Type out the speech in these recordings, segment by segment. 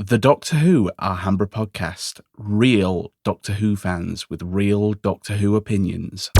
The Doctor Who Alhambra Podcast. Real Doctor Who fans with real Doctor Who opinions.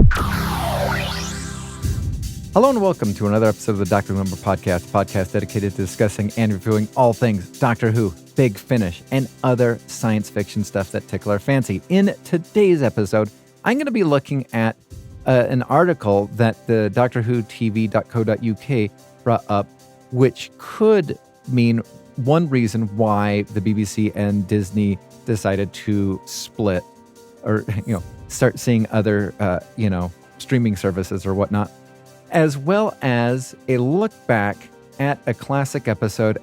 Hello and welcome to another episode of the Doctor Who Alhambra podcast dedicated to discussing and reviewing all things Doctor Who, Big Finish, and other science fiction stuff that tickle our fancy. In today's episode, I'm going to be looking at an article that the Doctor Who TV.co.uk brought up, which could mean one reason why the BBC and Disney decided to split or, start seeing other, streaming services or whatnot, as well as a look back at a classic episode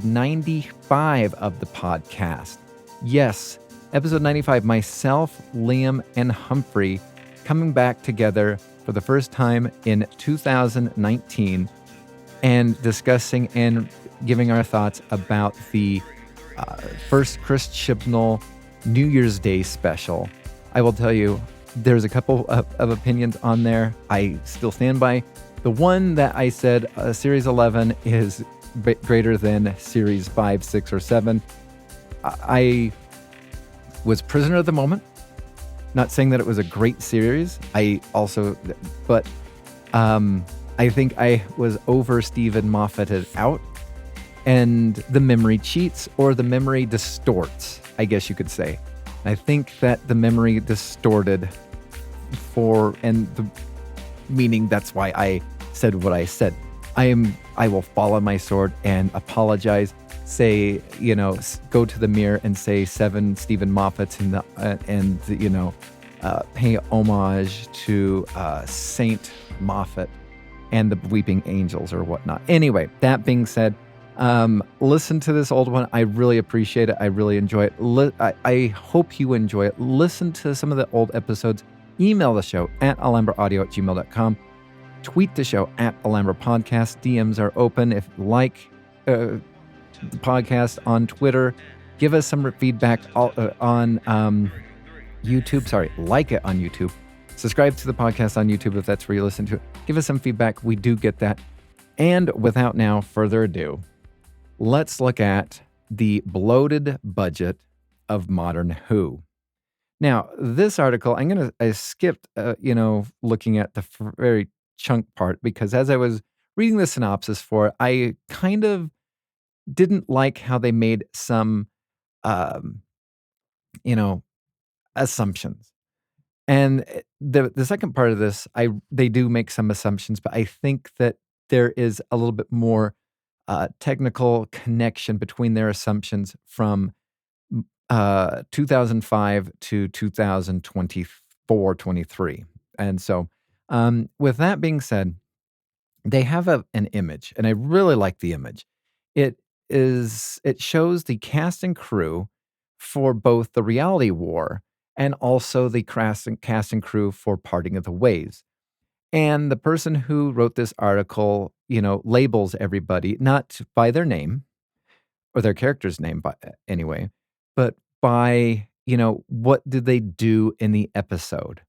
95 of the podcast. Yes, episode 95, myself, Liam, and Humphrey coming back together for the first time in 2019 and discussing and giving our thoughts about the first Chris Chibnall New Year's Day special. I will tell you, there's a couple of opinions on there. I still stand by the one that I said Series 11 is greater than Series 5, 6, or 7. I was prisoner of the moment. Not saying that it was a great series. I think I was over Stephen Moffated out. And the memory cheats or the memory distorts, I guess you could say. I think that the memory distorted meaning that's why I said what I said. I will fall on my sword and apologize. Say, go to the mirror and say 7 Stephen Moffats pay homage to Saint Moffat and the Weeping Angels or whatnot. Anyway, that being said, listen to this old one. I really appreciate it. I really enjoy it. I hope you enjoy it. Listen to some of the old episodes. Email the show at alhambraaudio@gmail.com. Tweet the show at Alhambra Podcast. DMs are open. If you like the podcast on Twitter, give us some feedback on YouTube. Like it on YouTube. Subscribe to the podcast on YouTube if that's where you listen to it. Give us some feedback. We do get that. And without now further ado, let's look at the bloated budget of modern Who. Now, this article, I skipped, looking at the very chunk part because as I was reading the synopsis for it, I kind of didn't like how they made some, assumptions. And the second part of this, they do make some assumptions, but I think that there is a little bit more technical connection between their assumptions from 2005 to 2024-23. And so with that being said, they have an image, and I really like the image. It shows the cast and crew for both the Reality War and also the cast and crew for Parting of the Ways. And the person who wrote this article, labels everybody not by their name or their character's name, anyway, but by, what did they do in the episode?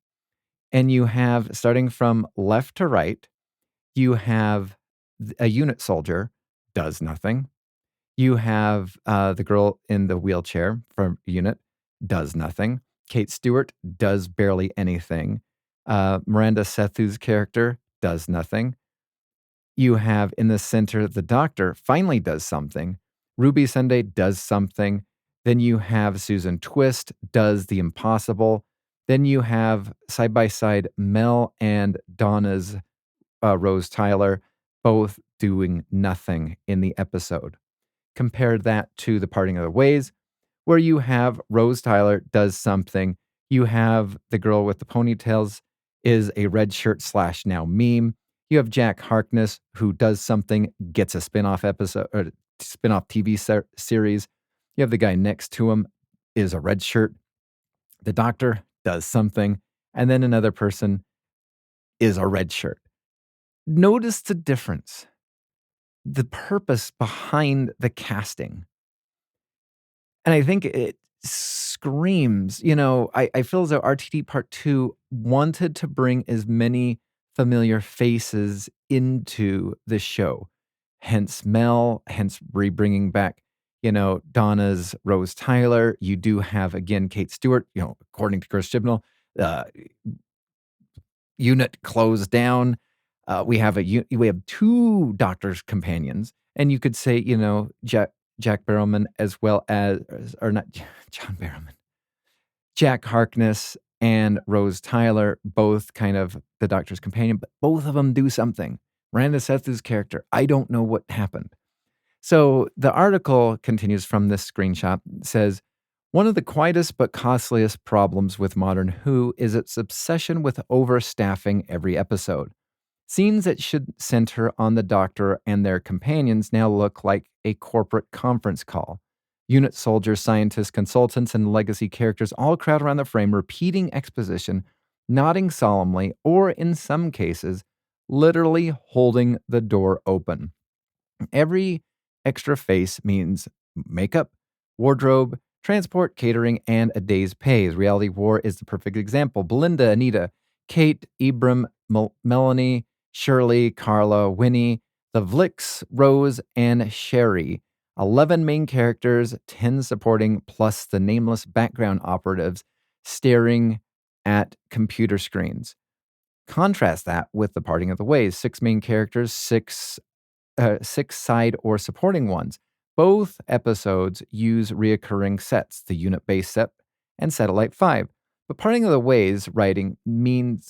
And you have, starting from left to right, you have a unit soldier, does nothing. You have the girl in the wheelchair from unit, does nothing. Kate Stewart does barely anything. Miranda Sethu's character does nothing. You have in the center, the Doctor finally does something. Ruby Sunday does something. Then you have Susan Twist does the impossible. Then you have side by side Mel and Donna's Rose Tyler both doing nothing in the episode. Compare that to the Parting of the Ways, where you have Rose Tyler does something. You have the girl with the ponytails is a red shirt / now meme. You have Jack Harkness who does something, gets a spin-off episode or spin-off TV series. You have the guy next to him is a red shirt. The Doctor does something, and then another person is a red shirt. Notice the difference, the purpose behind the casting. And I think it screams, I feel as though RTD Part 2 wanted to bring as many familiar faces into the show. Hence Mel, hence bringing back Donna's Rose Tyler. You do have, again, Kate Stewart, according to Chris Chibnall, unit closed down. We have two Doctor's companions, and you could say, Jack Barrowman as well as, or not John Barrowman, Jack Harkness and Rose Tyler, both kind of the Doctor's companion, but both of them do something. Miranda Sethu's character, I don't know what happened. So the article continues from this screenshot. It says, one of the quietest but costliest problems with modern Who is its obsession with overstaffing every episode. Scenes that should center on the Doctor and their companions now look like a corporate conference call. Unit soldiers, scientists, consultants, and legacy characters all crowd around the frame, repeating exposition, nodding solemnly, or in some cases, literally holding the door open. Every extra face means makeup, wardrobe, transport, catering, and a day's pay. Reality War is the perfect example. Belinda, Anita, Kate, Ibram, Melanie, Shirley, Carla, Winnie, the Vlicks, Rose, and Sherry. 11 main characters, 10 supporting, plus the nameless background operatives staring at computer screens. Contrast that with The Parting of the Ways. 6 main characters, 6 side or supporting ones. Both episodes use reoccurring sets, the unit-based set and Satellite 5. But Parting of the Ways writing meaning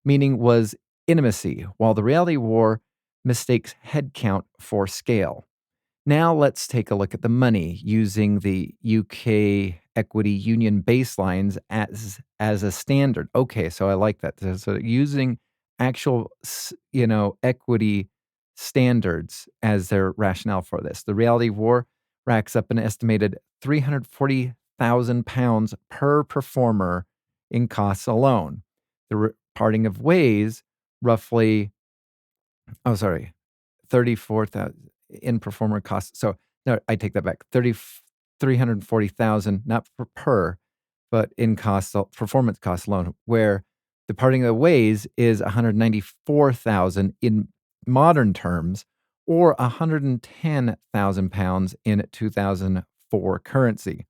was intimacy, while the Reality War mistakes headcount for scale. Now let's take a look at the money using the UK Equity Union baselines as a standard. Okay, so I like that. So using actual, equity standards as their rationale for this. The Reality War racks up an estimated £340,000 per performer in costs alone. The Parting of Ways, roughly, 34,000 in performer costs. So no, I take that back. 340,000, not per, but in costs, performance costs alone, where The Parting of the Ways is 194,000 in modern terms, or 110,000 pounds in 2004 currency.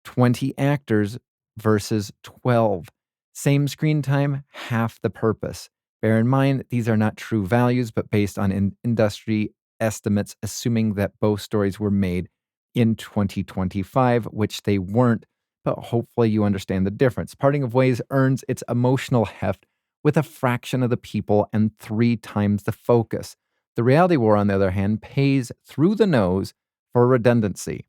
20 actors versus 12. Same screen time, half the purpose. Bear in mind, these are not true values, but based on industry estimates, assuming that both stories were made in 2025, which they weren't, but hopefully you understand the difference. Parting of Ways earns its emotional heft with a fraction of the people and 3 times the focus. The Reality War, on the other hand, pays through the nose for redundancy.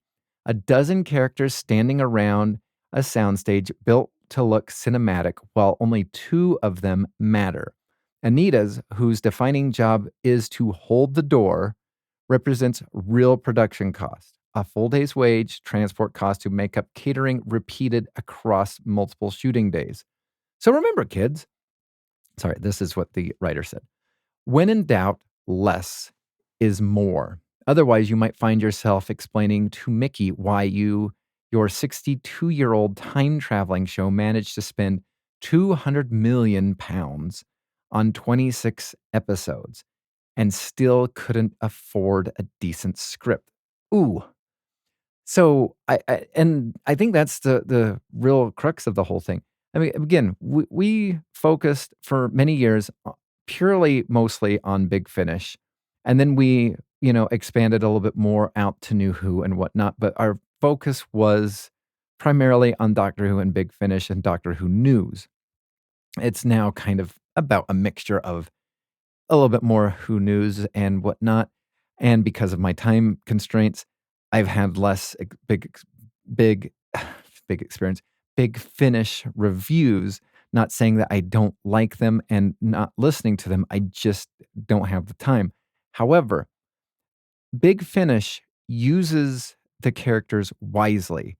12 characters standing around a soundstage built to look cinematic, while only 2 of them matter. Anita's, whose defining job is to hold the door, represents real production cost, a full day's wage, transport cost to makeup, catering repeated across multiple shooting days. So remember, kids, this is what the writer said. When in doubt, less is more. Otherwise, you might find yourself explaining to Mickey why your 62-year-old time-traveling show managed to spend £200 million on 26 episodes and still couldn't afford a decent script. Ooh. So I think that's the real crux of the whole thing. I mean, again, we focused for many years mostly on Big Finish, and then we, expanded a little bit more out to New Who and whatnot. But our focus was primarily on Doctor Who and Big Finish and Doctor Who news. It's now kind of about a mixture of a little bit more Who news and whatnot. And because of my time constraints, I've had less big experience, Big Finish reviews. Not saying that I don't like them and not listening to them. I just don't have the time. However, Big Finish uses the characters wisely.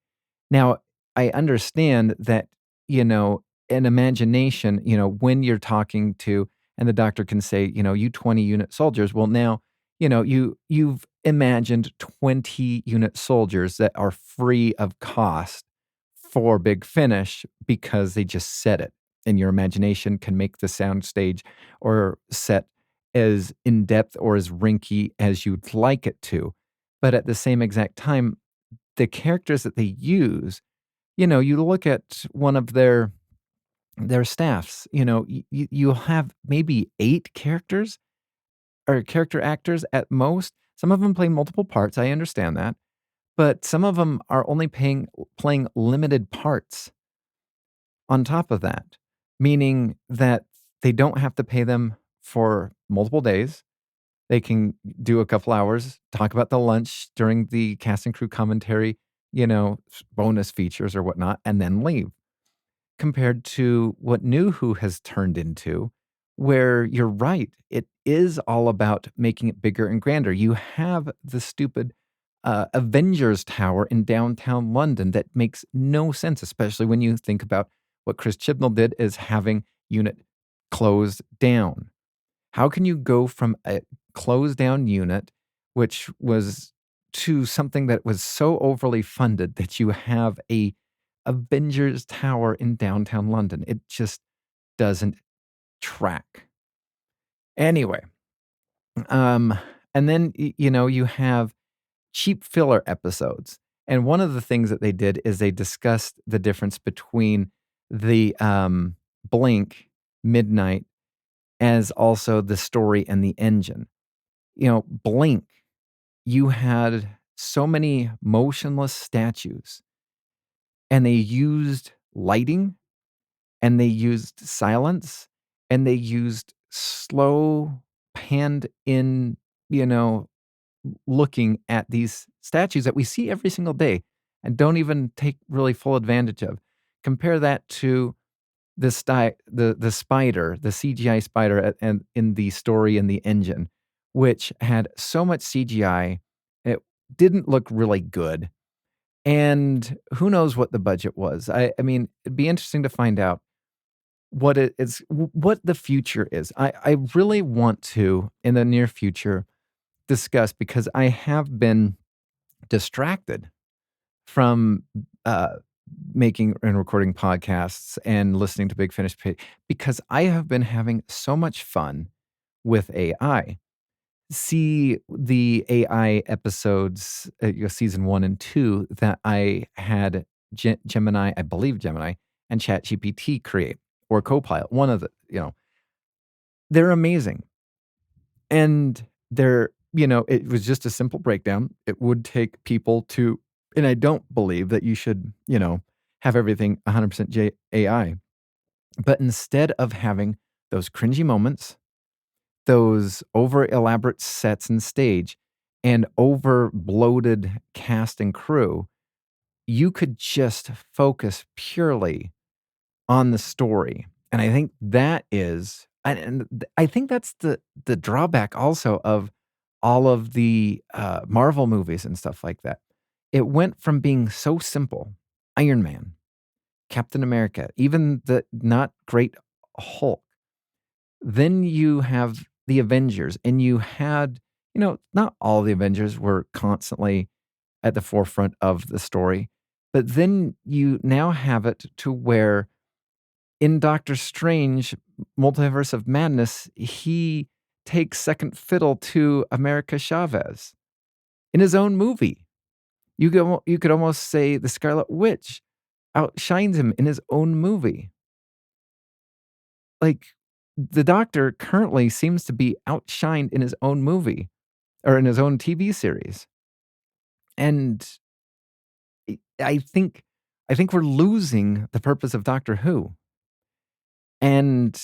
Now, I understand that, an imagination, when you're talking to, and the Doctor can say, you 20 unit soldiers. Well, now, you've imagined 20 unit soldiers that are free of cost for Big Finish because they just said it. And your imagination can make the soundstage or set as in-depth or as rinky as you'd like it to. But at the same exact time, the characters that they use, you look at one of their staffs, you'll have maybe 8 characters or character actors at most. Some of them play multiple parts, I understand that, but some of them are only playing limited parts on top of that, meaning that they don't have to pay them for multiple days. They can do a couple hours, talk about the lunch during the cast and crew commentary, bonus features or whatnot, and then leave. Compared to what New Who has turned into, where you're right, it is all about making it bigger and grander. You have the stupid Avengers Tower in downtown London that makes no sense, especially when you think about what Chris Chibnall did is having unit closed down. How can you go from a closed down unit, which was to something that was so overly funded that you have a Avengers Tower in downtown London? It just doesn't track. Anyway, um, and then you have cheap filler episodes. And one of the things that they did is they discussed the difference between the Blink, Midnight, as also the story and the engine. Blink, you had so many motionless statues, and they used lighting, and they used silence, and they used slow panned in, looking at these statues that we see every single day and don't even take really full advantage of. Compare that to the spider, the CGI spider and in the story and the engine, which had so much CGI, it didn't look really good. And who knows what the budget was. I mean, it'd be interesting to find out what the future is. I really want to, in the near future, discuss because I have been distracted from making and recording podcasts and listening to Big Finish because I have been having so much fun with AI. See the AI episodes, season 1 and 2 that I had Gemini, I believe Gemini, and ChatGPT create or Copilot. One of they're amazing. And it was just a simple breakdown. It would take people to, and I don't believe that you should, have everything 100% AI. But instead of having those cringy moments, those over elaborate sets and stage, and over bloated cast and crew, you could just focus purely on the story. And I think that is, and I think that's the drawback also of all of the Marvel movies and stuff like that. It went from being so simple, Iron Man, Captain America, even the not great Hulk. Then you have the Avengers, and you had, not all the Avengers were constantly at the forefront of the story, but then you now have it to where in Doctor Strange, Multiverse of Madness, he takes second fiddle to America Chavez in his own movie. You could almost say the Scarlet Witch outshines him in his own movie. Like, the Doctor currently seems to be outshined in his own movie or in his own TV series. And I think we're losing the purpose of Doctor Who. And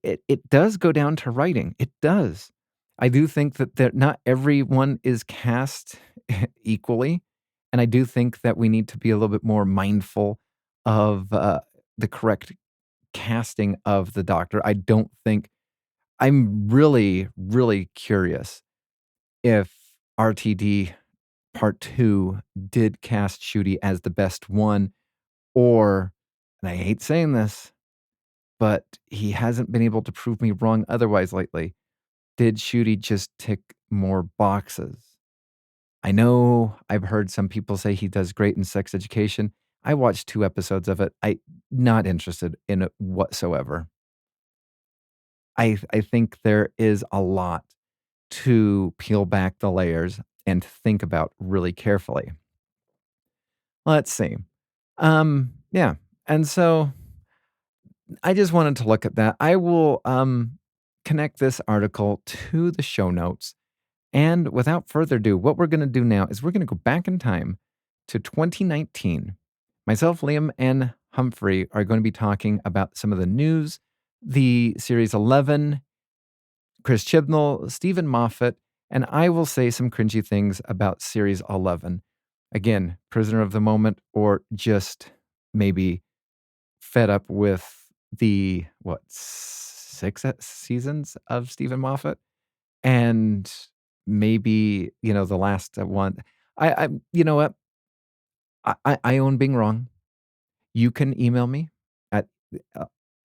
it does go down to writing. It does. I do think that not everyone is cast equally, and I do think that we need to be a little bit more mindful of the correct casting of the Doctor. I don't think I'm really, really curious if RTD Part 2 did cast Shooty as the best one, or, and I hate saying this, but he hasn't been able to prove me wrong otherwise lately. Did Shooty just tick more boxes? I know I've heard some people say he does great in Sex Education. I watched 2 episodes of it. I not interested in it whatsoever. I think there is a lot to peel back the layers. and think about really carefully. Let's see. Yeah. And so I just wanted to look at that. I will connect this article to the show notes. And without further ado, what we're going to do now is we're going to go back in time to 2019. Myself, Liam, and Humphrey are going to be talking about some of the news, the Series 11, Chris Chibnall, Stephen Moffat, and I will say some cringy things about Series 11. Again, prisoner of the moment, or just maybe fed up with the, 6 seasons of Stephen Moffat? And maybe, the last one. You know what? I own being wrong. You can email me at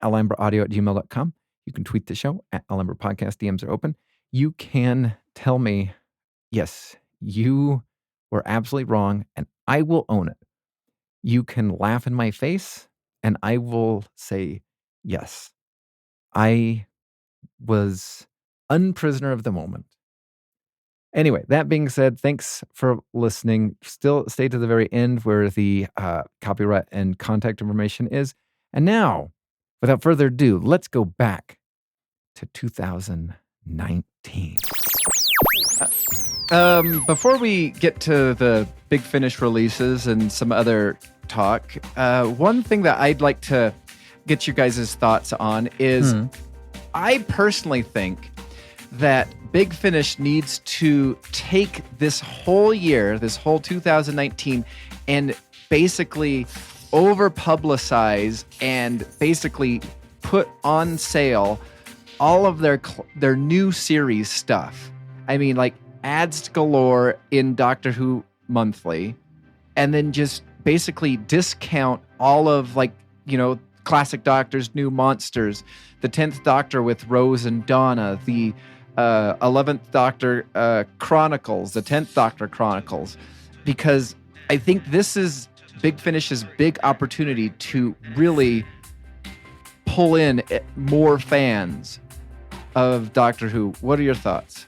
alhambraaudio@gmail.com. You can tweet the show at Alhambra Podcast. DMs are open. You can tell me, yes, you were absolutely wrong, and I will own it. You can laugh in my face, and I will say, yes, I was unprisoner of the moment. Anyway, that being said, thanks for listening. Still stay to the very end where the copyright and contact information is. And now, without further ado, let's go back to 2019. Before we get to the Big Finish releases and some other talk, one thing that I'd like to get you guys' thoughts on is I personally think that Big Finish needs to take this whole year, this whole 2019, and basically over-publicize and basically put on sale all of their new series stuff. I mean, like ads galore in Doctor Who Monthly, and then just basically discount all of Classic Doctor's New Monsters, the 10th Doctor with Rose and Donna, the 11th Doctor Chronicles, the 10th Doctor Chronicles, because I think this is Big Finish's big opportunity to really pull in more fans of Doctor Who. What are your thoughts?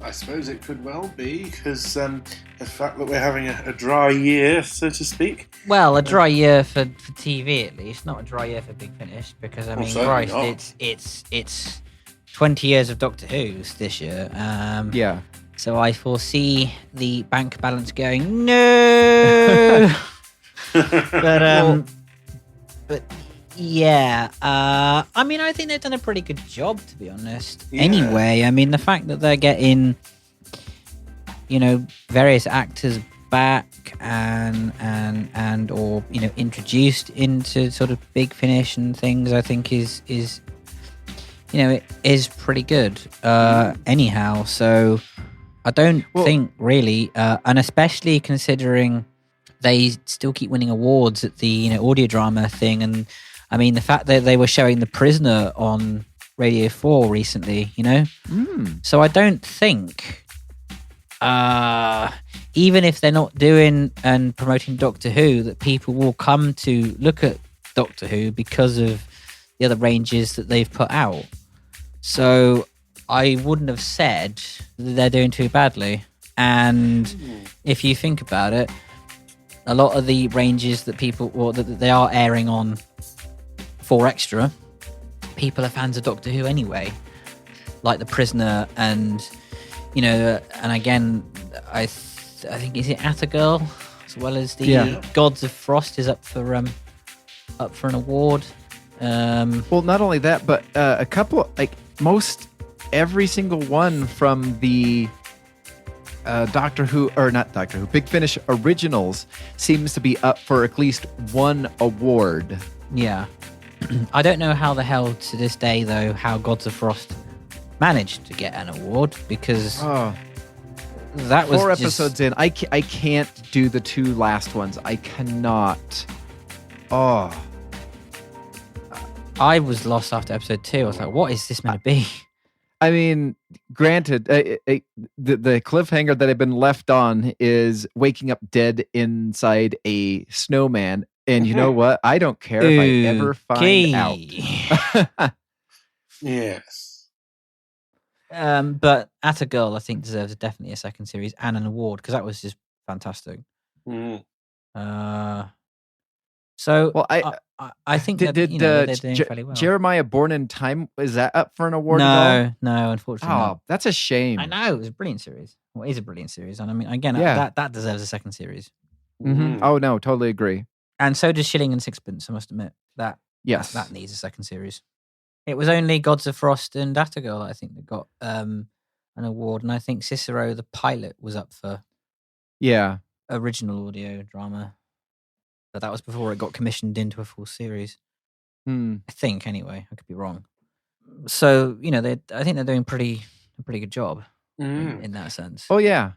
I suppose it could well be, because the fact that we're having a dry year, so to speak. Well, a dry year for TV at least, not a dry year for Big Finish, because I mean, Christ, it's 20 years of Doctor Who's this year. Yeah. So I foresee the bank balance going, no! But yeah, I mean, I think they've done a pretty good job, to be honest. Yeah. Anyway, I mean, the fact that they're getting, various actors back and or introduced into sort of Big Finish and things, I think is it is pretty good. Anyhow, so I don't think really, and especially considering they still keep winning awards at the audio drama thing, and I mean the fact that they were showing The Prisoner on Radio 4 recently, So I don't think, even if they're not doing and promoting Doctor Who, that people will come to look at Doctor Who because of the other ranges that they've put out. So I wouldn't have said that they're doing too badly. And if you think about it, a lot of the ranges that that they are airing on 4 Extra, people are fans of Doctor Who anyway, like The Prisoner, and and again, I think is it Atagirl, as well as the Gods of Frost is up for an award. Well, not only that, but a couple, every single one from the Big Finish originals seems to be up for at least one award. Yeah. I don't know how the hell to this day, though, how Gods of Frost managed to get an award, because that was 4 episodes in. I can't do the 2 last ones. I cannot. I was lost after episode 2. I was like, what is this meant to be? I mean, granted, the cliffhanger that I've been left on is waking up dead inside a snowman. And you know what? I don't care if I ever find out. Yes. But At a Girl, I think, deserves definitely a second series and an award because that was just fantastic. So Well, I think did they're doing fairly well. Jeremiah Born in Time, is that up for an award at all? No, unfortunately not. That's a shame. I know, it was a brilliant series. Well, it is a brilliant series. And I mean, again, Yeah. that deserves a second series. Mm-hmm. Oh, no, totally agree. And so does Shilling and Sixpence, I must admit. That needs a second series. It was only Gods of Frost and At a Girl that I think that got an award. And I think Cicero, the pilot, was up for original audio drama. But that was before it got commissioned into a full series. I think, anyway. I could be wrong. So, I think they're doing a pretty good job in that sense. Oh, yeah.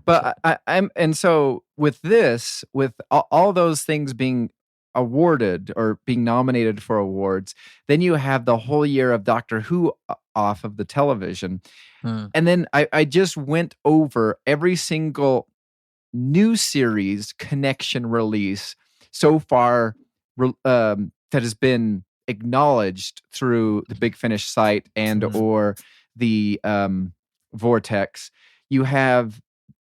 But and so with this, with all those things being awarded or being nominated for awards, then you have the whole year of Doctor Who off of the television. And then I just went over every single new series connection release so far that has been acknowledged through the Big Finish site and or the Vortex. You have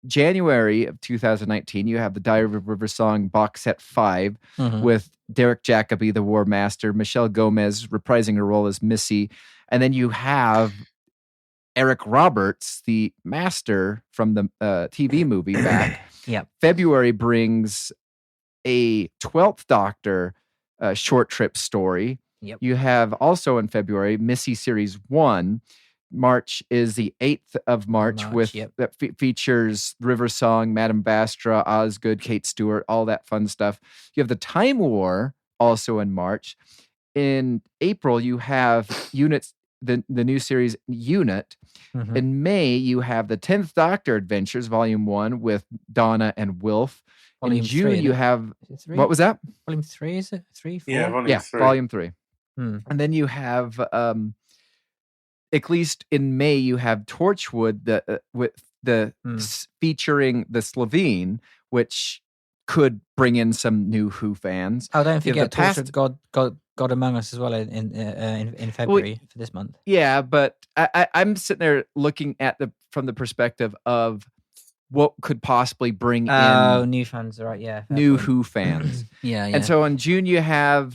January of 2019, you have the Diary of a River Song box set 5 with Derek Jacobi, the War Master, Michelle Gomez reprising her role as Missy. And then you have Eric Roberts, the Master from the TV movie back. February brings a 12th Doctor short trip story. You have also in February, Missy Series 1. March is the 8th of March that features River Song, Madame Bastra, Osgood, Kate Stewart, all that fun stuff. You have the Time War also in March. In April, you have Units, the new series Unit. In May, you have the 10th Doctor Adventures, Volume 1 with Donna and Wilf. In June, you have... What was that? Volume 3, is it? 3, 4? Yeah, Volume 3. Volume 3. And then you have... at least in May, you have Torchwood featuring the Slovene, which could bring in some new Who fans. Oh, don't forget Torchwood God Among Us as well in February for this month. Yeah, but I'm sitting there looking at from the perspective of what could possibly bring in new fans, right? Yeah, new Who fans. yeah. And so in June you have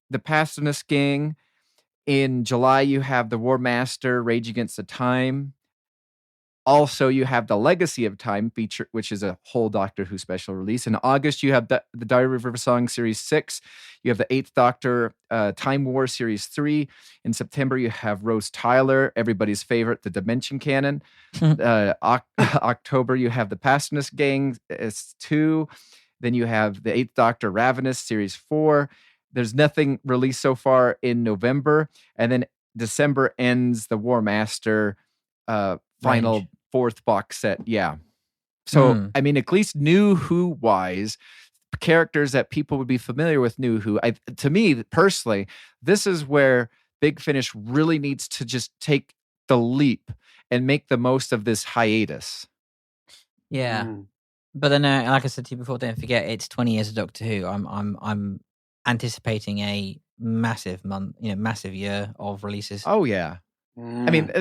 the Pastonist Gang. In July, you have the War Master, Rage Against the Time. Also, you have the Legacy of Time feature, which is a whole Doctor Who special release. In August, you have the Diary of River Song Series 6. You have the 8th Doctor Time War Series 3. In September, you have Rose Tyler, everybody's favorite, the Dimension Canon. October, you have the Pastonist Gang S2. Then you have the 8th Doctor Ravenous Series 4. There's nothing released so far in November. And then December ends the War Master final 4th box set. Yeah. So, I mean, at least New Who-wise, characters that people would be familiar with New Who. To me, personally, this is where Big Finish really needs to just take the leap and make the most of this hiatus. Yeah. But then, like I said to you before, don't forget, it's 20 years of Doctor Who. I'm anticipating a massive massive year of releases. Oh yeah, I mean,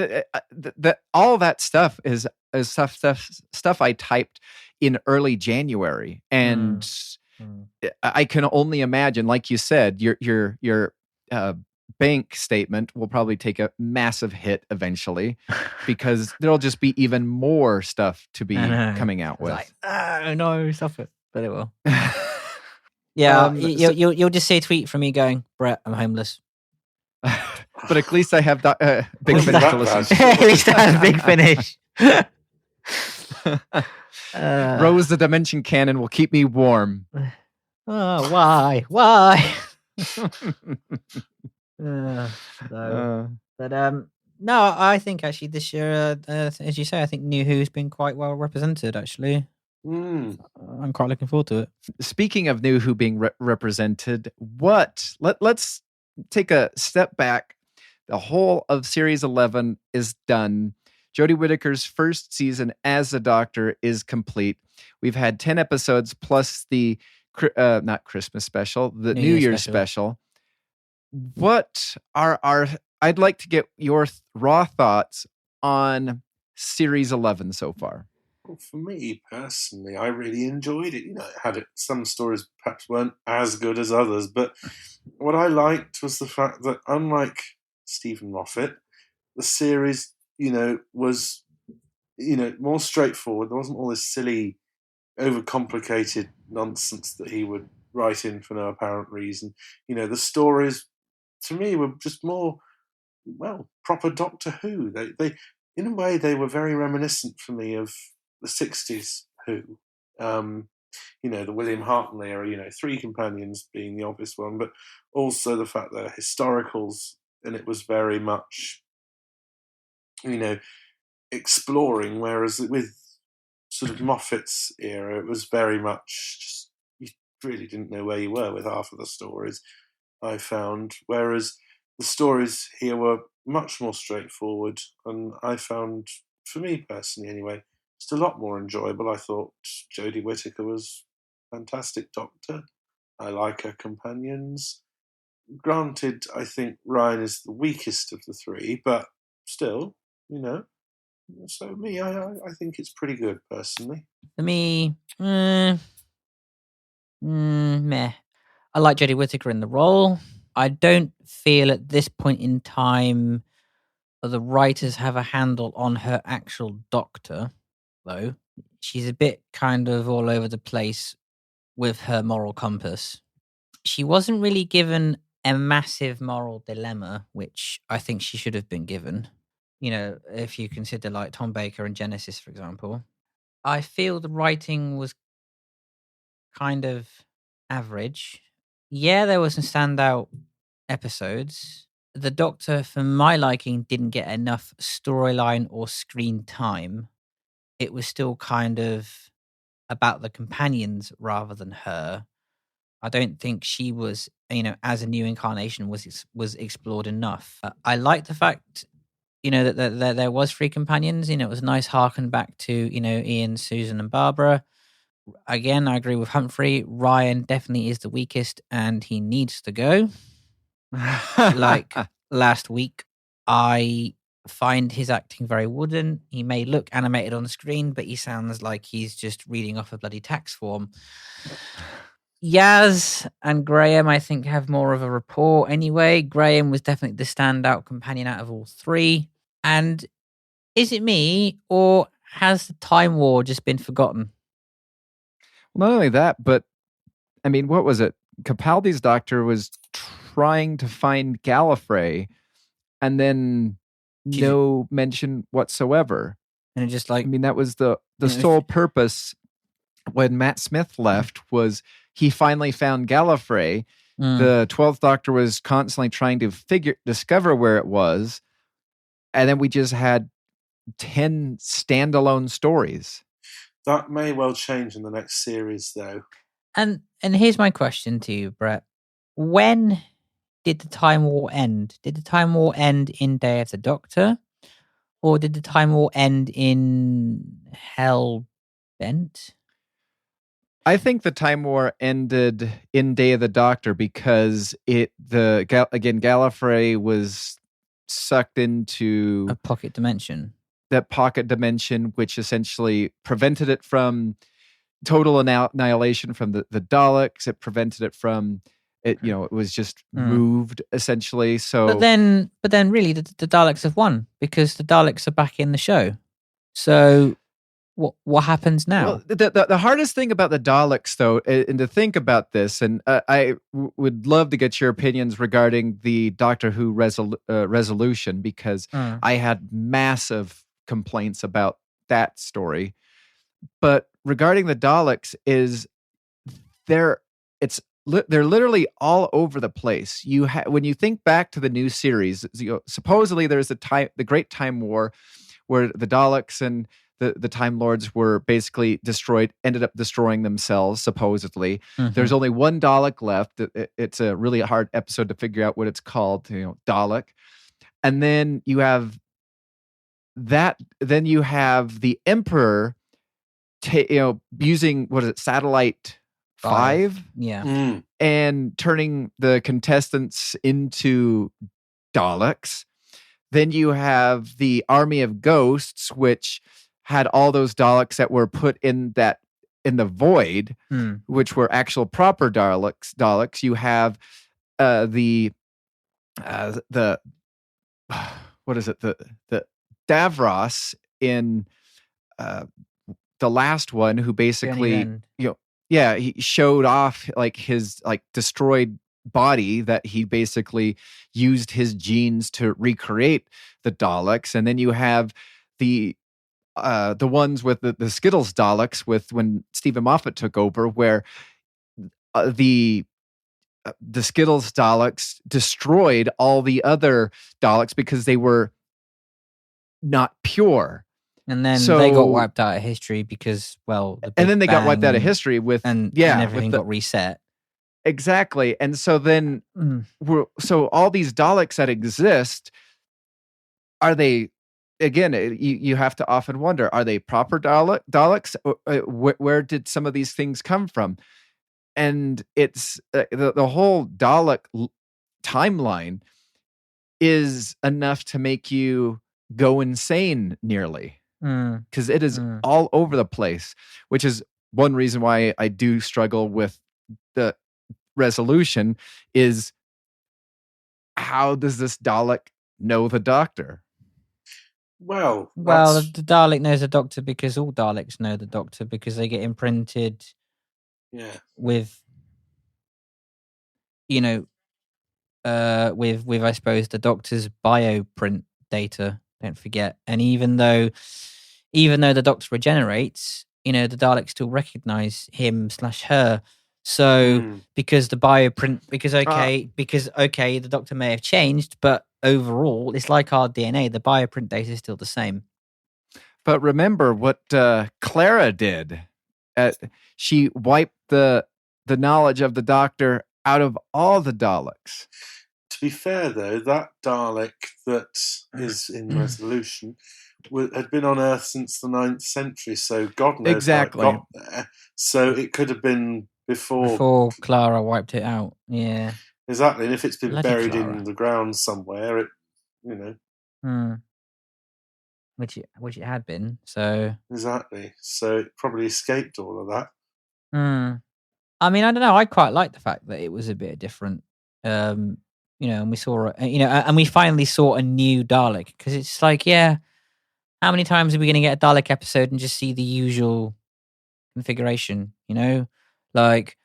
all that stuff is stuff I typed in early January, and I can only imagine, like you said, your bank statement will probably take a massive hit eventually because there'll just be even more stuff to be coming out with. No, stop it, but it will. Yeah, you'll just see a tweet from me going, Brett, I'm homeless. But at least I have Big Finish to listen to. At least I have Big Finish. Rose the Dimension Cannon will keep me warm. Oh, why? Why? No, I think actually this year, as you say, I think New Who's been quite well represented, actually. I'm quite looking forward to it. Speaking of New Who being represented, let's take a step back. The whole of Series 11 is done. Jodie Whittaker's first season as the Doctor is complete. We've had 10 episodes plus the not Christmas special, the New Year's special. What are I'd like to get your raw thoughts on series 11 so far? Well, for me personally, I really enjoyed it. It had some stories perhaps weren't as good as others, but what I liked was the fact that, unlike Stephen Moffat, the series, was, more straightforward. There wasn't all this silly, overcomplicated nonsense that he would write in for no apparent reason. The stories, to me, were just more, proper Doctor Who. They, in a way, they were very reminiscent for me of the 60s Who. The William Hartnell era, 3 companions being the obvious one, but also the fact they're historicals, and it was very much, exploring, whereas with sort of Moffat's era, it was very much just, you really didn't know where you were with half of the stories, I found, whereas the stories here were much more straightforward, and I found, for me personally anyway, just a lot more enjoyable. I thought Jodie Whittaker was a fantastic Doctor. I like her companions. Granted, I think Ryan is the weakest of the 3, but still, So me, I think it's pretty good, personally. For me, meh. I like Jodie Whittaker in the role. I don't feel at this point in time that the writers have a handle on her actual Doctor, though. She's a bit kind of all over the place with her moral compass. She wasn't really given a massive moral dilemma, which I think she should have been given. If you consider like Tom Baker and Genesis, for example. I feel the writing was kind of average. Yeah, there were some standout episodes. The Doctor, for my liking, didn't get enough storyline or screen time. It was still kind of about the companions rather than her. I don't think she was, as a new incarnation, was explored enough. I like the fact, that there was 3 companions. It was a nice harken back to, Ian, Susan, and Barbara. Again, I agree with Humphrey. Ryan definitely is the weakest, and he needs to go. Like last week, I find his acting very wooden. He may look animated on the screen, but he sounds like he's just reading off a bloody tax form. Yaz and Graham, I think, have more of a rapport anyway. Graham was definitely the standout companion out of all 3. And is it me, or has the Time War just been forgotten? Not only that, but I mean, what was it? Capaldi's Doctor was trying to find Gallifrey, and then no mention whatsoever. And it just like, that was the sole purpose when Matt Smith left, was he finally found Gallifrey. The 12th Doctor was constantly trying to discover where it was, and then we just had 10 standalone stories. That may well change in the next series, though. And here's my question to you, Brett. When did the Time War end? Did the Time War end in Day of the Doctor? Or did the Time War end in Hell Bent? I think the Time War ended in Day of the Doctor because Gallifrey was sucked into a pocket dimension. That pocket dimension, which essentially prevented it from total annihilation from the Daleks. It prevented it from it. It was just moved essentially. So, but then really, the Daleks have won because the Daleks are back in the show. So, what happens now? Well, the hardest thing about the Daleks, though, and to think about this, and I would love to get your opinions regarding the Doctor Who resolution, because I had massive complaints about that story. But regarding the Daleks, they're literally all over the place. When you think back to the new series, supposedly there's the Great Time War, where the Daleks and the Time Lords were basically ended up destroying themselves, supposedly. Mm-hmm. There's only one Dalek left. It's a really hard episode to figure out what it's called, Dalek. And then you have then you have the Emperor using, Satellite 5? Yeah. And turning the contestants into Daleks. then you have the Army of Ghosts, which had all those Daleks that were put in the void, which were actual proper Daleks. You have the what is it? The Davros in the last one, who basically he showed off like his destroyed body, that he basically used his genes to recreate the Daleks. And then you have the ones with the Skittles Daleks with when Stephen Moffat took over, where the Skittles Daleks destroyed all the other Daleks because they were not pure. And then they got wiped out of history because, well, and then they got wiped out of history and everything got reset. Exactly. And so then, so all these Daleks that exist, are they, again, you have to often wonder, are they proper Daleks? Where did some of these things come from? And it's the whole Dalek timeline is enough to make you go insane nearly, because it is all over the place, which is one reason why I do struggle with the resolution. Is how does this Dalek know the Doctor? Well, the Dalek knows the Doctor because all Daleks know the Doctor, because they get imprinted with, with I suppose the Doctor's bioprint data, don't forget. And even though the Doctor regenerates, the Daleks still recognize him/her. So because the bioprint, because the Doctor may have changed, but overall it's like our DNA, the bioprint data is still the same. But remember what Clara did. She wiped the knowledge of the Doctor out of all the Daleks. To be fair, though, that Dalek that is in Resolution had been on Earth since the 9th century, so God knows exactly how it got there. So it could have been before Clara wiped it out. Yeah, exactly. And if it's been Bloody buried Clara. in the ground somewhere, which it had been. So exactly. So it probably escaped all of that. I mean, I don't know. I quite like the fact that it was a bit different. And we saw, and we finally saw a new Dalek, because it's like, how many times are we going to get a Dalek episode and just see the usual configuration? Like,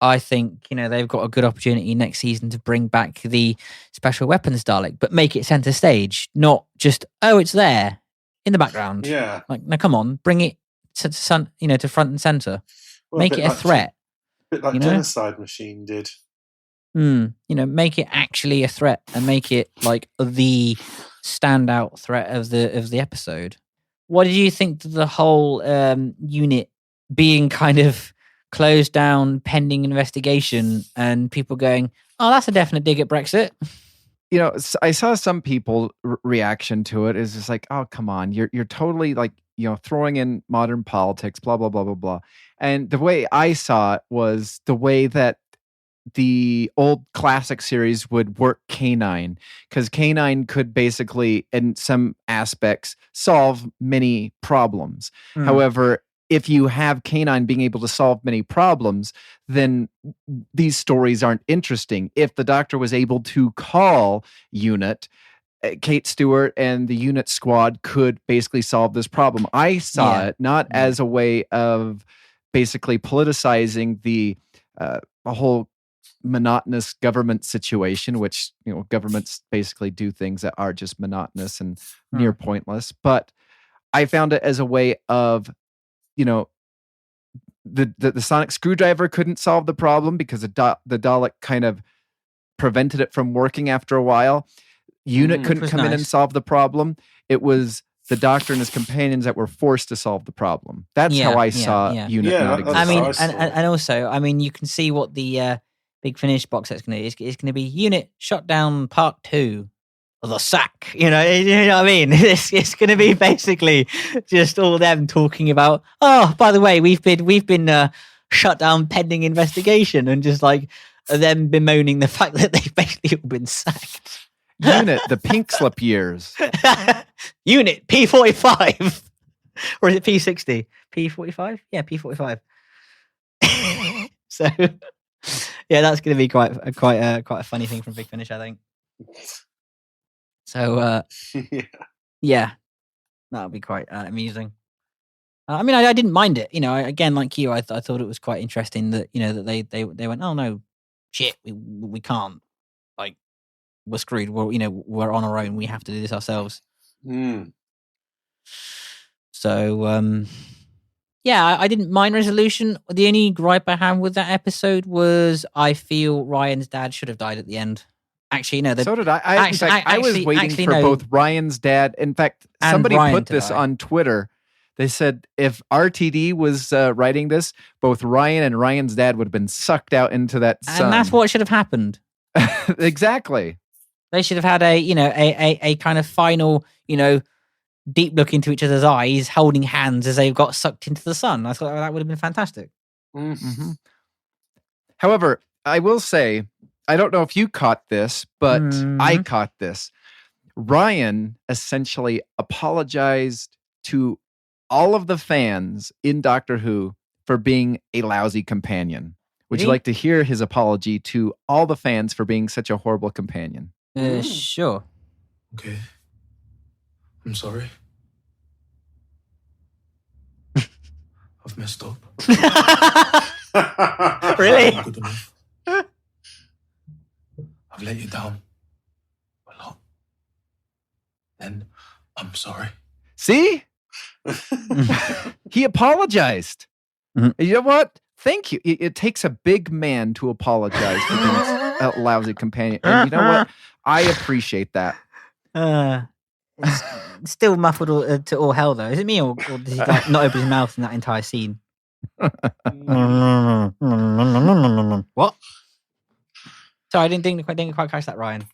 I think, they've got a good opportunity next season to bring back the special weapons Dalek, but make it center stage, not just, it's there in the background. Yeah. Like, now come on, bring it to front and center. Well, make it a threat. A bit like Genocide Machine did. Make it actually a threat, and make it like the standout threat of the episode. What did you think of the whole unit being kind of closed down pending investigation, and people going, "Oh, that's a definite dig at Brexit"? I saw some people reaction to it is just like, "Oh, come on, you're totally like throwing in modern politics, blah blah blah blah blah." And the way I saw it was the way that the old classic series would work K9, because K9 could basically, in some aspects, solve many problems. However, if you have K9 being able to solve many problems, then these stories aren't interesting. If the Doctor was able to call Unit, Kate Stewart and the Unit squad could basically solve this problem. I saw it not as a way of basically politicizing the whole monotonous government situation, which governments basically do things that are just monotonous and near pointless. But I found it as a way of, the sonic screwdriver couldn't solve the problem because the Dalek kind of prevented it from working after a while. Unit couldn't come in and solve the problem. It was the Doctor and his companions that were forced to solve the problem. That's how I saw Unit not exist. I mean, and also, I mean, you can see what the Big Finish box set's going to be. It's going to be Unit Shut Down Part 2, The Sack. You know what I mean? It's going to be basically just all them talking about, oh, by the way, we've been shut down pending investigation, and just like them bemoaning the fact that they've basically all been sacked. Unit, the pink slip years. Unit P45. Or is it P60? P45? Yeah, P45. So, yeah, that's going to be quite a funny thing from Big Finish, I think. So, yeah, that'll be quite amusing. I mean, I didn't mind it. Again, like you, I thought it was quite interesting that that they went, oh no, shit, we can't, like, we're screwed. We're on our own. We have to do this ourselves. So, yeah, I didn't mind resolution. The only gripe I had with that episode was I feel Ryan's dad should have died at the end. Actually, no. So did I. I was waiting for both Ryan's dad. In fact, somebody put this on Twitter. They said if RTD was writing this, both Ryan and Ryan's dad would have been sucked out into that sun. And that's what should have happened. Exactly. They should have had a kind of final, deep look into each other's eyes, holding hands as they got sucked into the sun. I thought that would have been fantastic. Mm-hmm. However, I will say, I don't know if you caught this, but I caught this. Ryan essentially apologized to all of the fans in Doctor Who for being a lousy companion. Would you like to hear his apology to all the fans for being such a horrible companion? Sure. Okay. I'm sorry. I've messed up. Really? I'm not good enough. I've let you down a lot. And I'm sorry. See? He apologized. Mm-hmm. You know what? Thank you. It takes a big man to apologize for being a lousy companion. And you know what? I appreciate that. It's still muffled to all hell, though. Is it me, or does he not open his mouth in that entire scene? What? Sorry, I didn't quite catch that, Ryan.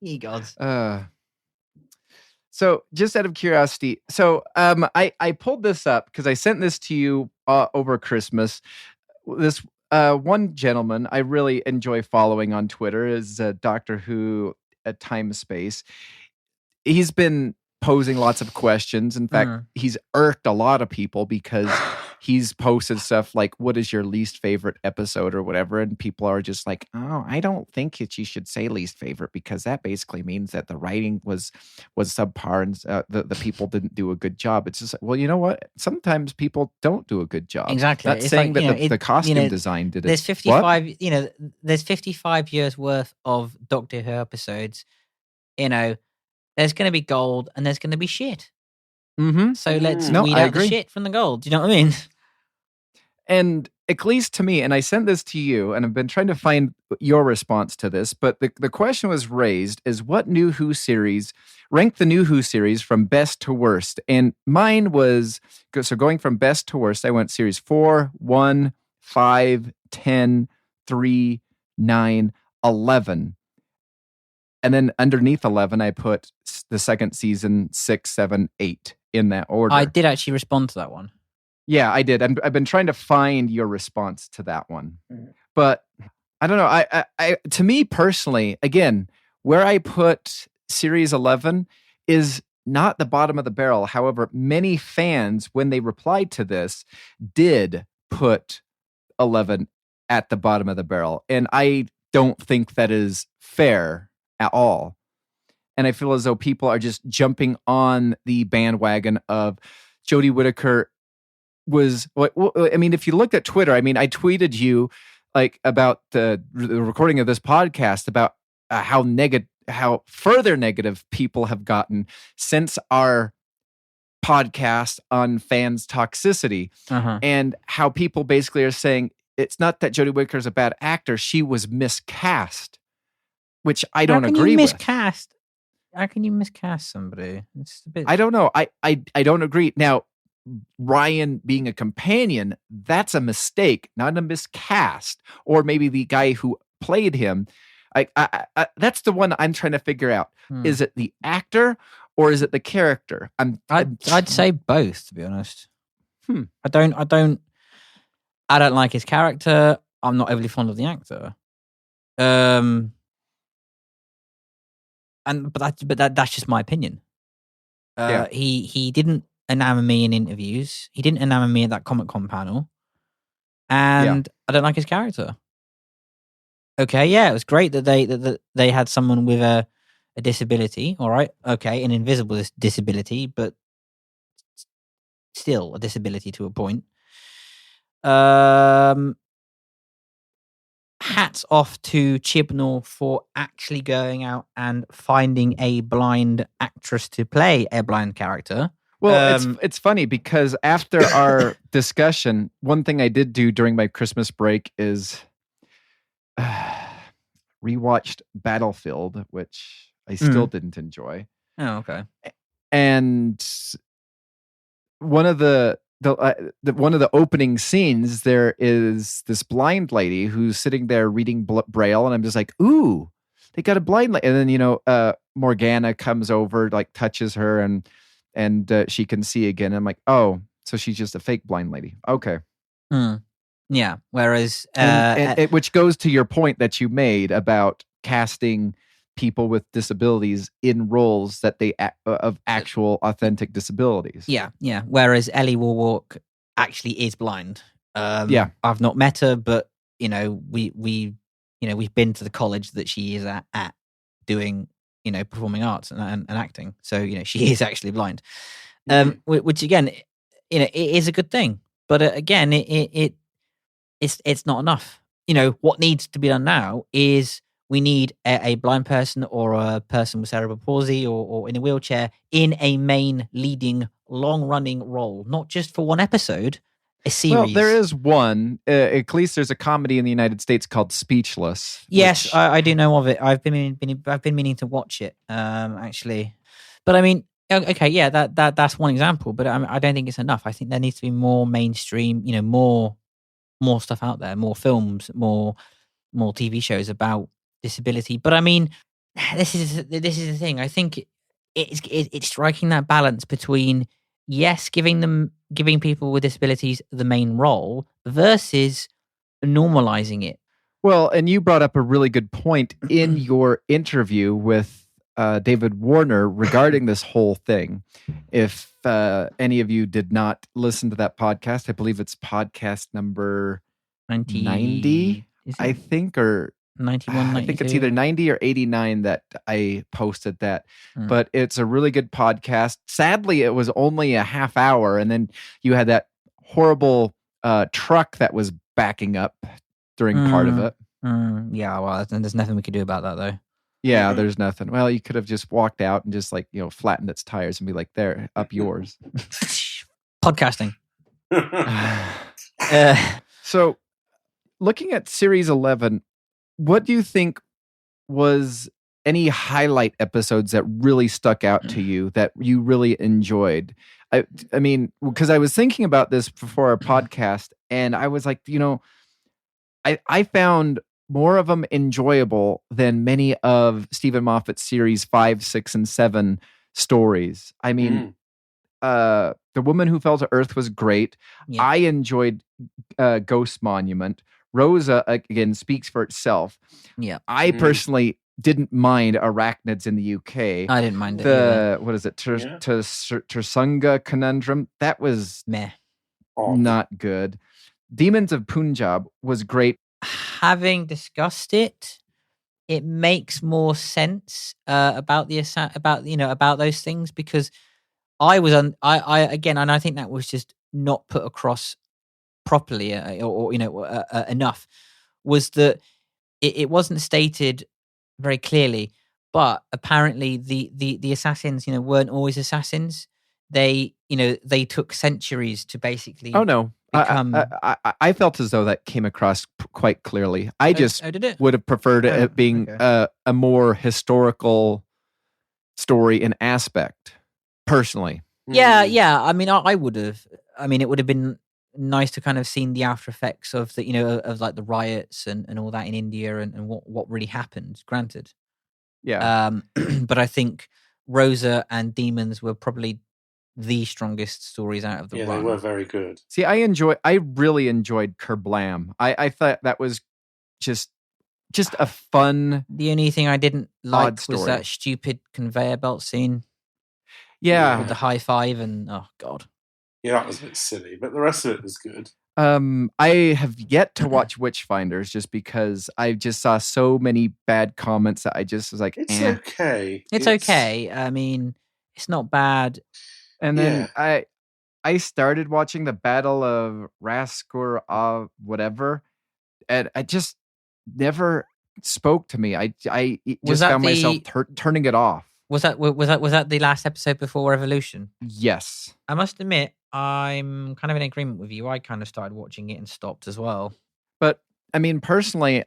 Ye gods. So, just out of curiosity, I pulled this up because I sent this to you over Christmas. This one gentleman I really enjoy following on Twitter is Doctor Who at Time Space. He's been posing lots of questions. In fact, he's irked a lot of people because he's posted stuff like, what is your least favorite episode or whatever? And people are just like, oh, I don't think that you should say least favorite because that basically means that the writing was subpar and the people didn't do a good job. It's just, well, you know what? Sometimes people don't do a good job. Exactly. Not saying that the costume design did it. There's 55, there's 55 years worth of Doctor Who episodes. There's going to be gold and there's going to be shit. Mm-hmm. So let's weed out the shit from the gold. Do you know what I mean? And at least to me, and I sent this to you, and I've been trying to find your response to this, but the question was raised is what new Who series, rank the new Who series from best to worst. And mine was, so going from best to worst, I went series 4, 1, 5, 10, 3, 9, 11. And then underneath 11, I put the second season, 6, 7, 8 in that order. I did actually respond to that one. Yeah, I did. I've been trying to find your response to that one. But I don't know. I to me personally, again, where I put series 11 is not the bottom of the barrel. However, many fans, when they replied to this, did put 11 at the bottom of the barrel. And I don't think that is fair at all. And I feel as though people are just jumping on the bandwagon of Jodie Whittaker was, I mean, if you look at Twitter, I mean, I tweeted you like about the recording of this podcast about how further negative people have gotten since our podcast on fans toxicity, and how people basically are saying it's not that Jodie Whittaker is a bad actor, she was miscast. Which I don't agree with. How can you miscast somebody? It's a bit. I don't know. I don't agree. Now, Ryan being a companion, that's a mistake, not a miscast. Or maybe the guy who played him. I that's the one I'm trying to figure out. Is it the actor or is it the character? I'd say both, to be honest. I don't like his character. I'm not overly fond of the actor. And that's just my opinion. Yeah. He didn't enamor me in interviews. He didn't enamor me at that Comic-Con panel. And I don't like his character. Okay, yeah, it was great that they had someone with a disability. All right, okay, an invisible disability, but still a disability to a point. Hats off to Chibnall for actually going out and finding a blind actress to play a blind character. Well, it's funny because after our discussion, one thing I did do during my Christmas break is rewatched Battlefield, which I still didn't enjoy. Oh, okay. And one of the opening scenes, there is this blind lady who's sitting there reading Braille, and I'm just like, ooh, they got a blind lady. And then Morgana comes over, like touches her, and she can see again. I'm like, oh, so she's just a fake blind lady. Okay. Yeah. Whereas, which goes to your point that you made about casting people with disabilities in roles that they of actual authentic disabilities. Yeah. Whereas Ellie Warwalk actually is blind. I've not met her, but we've been to the college that she is at doing performing arts and acting. So she is actually blind. Which again, it is a good thing. But again, it's not enough. What needs to be done now is we need a blind person or a person with cerebral palsy or in a wheelchair in a main leading long-running role, not just for one episode, a series. Well, there is one. At least there's a comedy in the United States called Speechless. Yes, I do know of it. I've been meaning to watch it, actually. But I mean, okay, yeah, that's one example. But I don't think it's enough. I think there needs to be more mainstream, more stuff out there, more films, more TV shows about disability. But I mean, this is the thing. I think it's striking that balance between giving people with disabilities the main role versus normalizing it. Well, and you brought up a really good point in your interview with David Warner regarding this whole thing. If any of you did not listen to that podcast, I believe it's podcast number 90, I think, or 91, 92. I think it's either 90 or 89 that I posted that. But it's a really good podcast. Sadly, it was only a half hour, and then you had that horrible truck that was backing up during part of it. Yeah, well, there's nothing we could do about that, though. Yeah, there's nothing. Well, you could have just walked out and just flattened its tires and be like, there, up yours. Podcasting. So, looking at Series 11, what do you think was any highlight episodes that really stuck out to you that you really enjoyed? I mean, because I was thinking about this before our podcast, and I was like, I found more of them enjoyable than many of Stephen Moffat's series 5, 6, and 7 stories. I mean, The Woman Who Fell to Earth was great. Yeah. I enjoyed Ghost Monument. Rosa, again, speaks for itself. Yeah. I personally didn't mind Arachnids in the UK. I didn't mind it. What is it? Tersunga Conundrum. That was meh. Not good. Demons of Punjab was great. Having discussed it, it makes more sense about those things, because I again, and I think that was just not put across properly or enough, was that it wasn't stated very clearly, but apparently the assassins weren't always assassins. They took centuries to basically become... I felt as though that came across quite clearly. I just would have preferred it being a more historical story and aspect, personally. Yeah. I mean, I would have. I mean, it would have been nice to kind of seen the after effects of the of like the riots and all that in India and what really happened. Granted, but I think Rosa and Demons were probably the strongest stories out of the run. They were very good. See, I really enjoyed Kerblam. I thought that was just just a fun. The only thing I didn't like was story. that stupid conveyor belt scene Yeah. with the high five and oh god. Yeah, that was a bit silly, but the rest of it was good. I have yet to watch Witchfinders just because I just saw so many bad comments that I just was like, It's eh. okay. It's okay. I mean, it's not bad. And then I started watching the Battle of Raskur whatever, and I just never spoke to me. I just that found myself the- turning it off. Was that the last episode before Revolution? Yes. I must admit, I'm kind of in agreement with you. I kind of started watching it and stopped as well. But I mean, personally,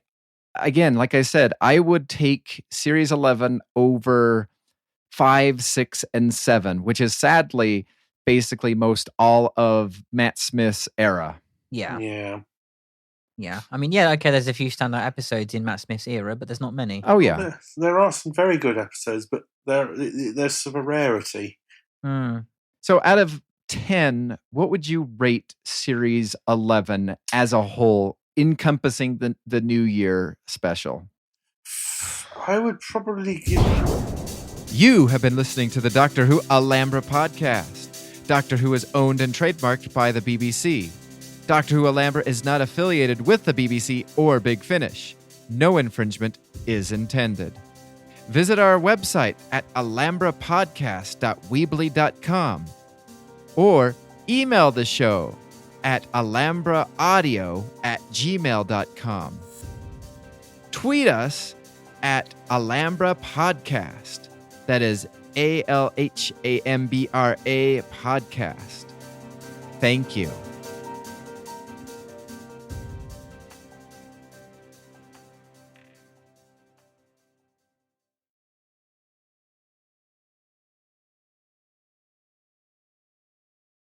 again, like I said, I would take Series 11 over 5, 6, and 7, which is sadly basically most all of Matt Smith's era. Yeah. Yeah. I mean, yeah, okay, there's a few standout episodes in Matt Smith's era, but there's not many. Oh, yeah. There are some very good episodes, but there's some of a rarity. So out of 10, what would you rate Series 11 as a whole, encompassing the New Year special? I would probably give... You have been listening to the Doctor Who Alhambra Podcast. Doctor Who is owned and trademarked by the BBC. Doctor Who Alhambra is not affiliated with the BBC or Big Finish. No infringement is intended. Visit our website at alhambrapodcast.weebly.com or email the show at alhambraaudio@gmail.com. Tweet us at Alhambra Podcast. That is ALHAMBRA Podcast. Thank you.